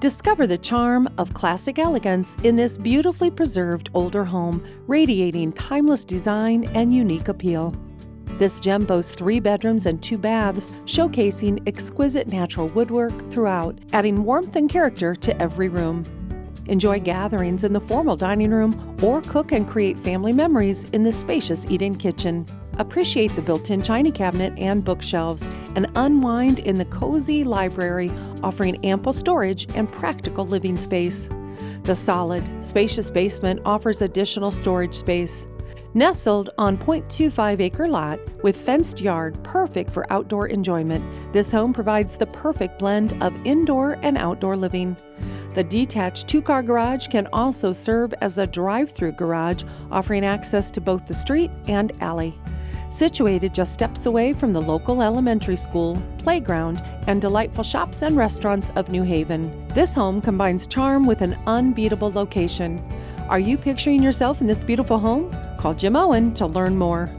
Discover the charm of classic elegance in this beautifully preserved older home, radiating timeless design and unique appeal. This gem boasts 3 bedrooms and 2 baths, showcasing exquisite natural woodwork throughout, adding warmth and character to every room. Enjoy gatherings in the formal dining room or cook and create family memories in the spacious eat-in kitchen. Appreciate the built-in china cabinet and bookshelves, and unwind in the cozy library, offering ample storage and practical living space. The solid, spacious basement offers additional storage space. Nestled on 0.25-acre lot with fenced yard, perfect for outdoor enjoyment, this home provides the perfect blend of indoor and outdoor living. The detached 2-car garage can also serve as a drive-thru garage, offering access to both the street and alley. Situated just steps away from the local elementary school, playground, and delightful shops and restaurants of New Haven, this home combines charm with an unbeatable location. Are you picturing yourself in this beautiful home? Call Jim Owen to learn more.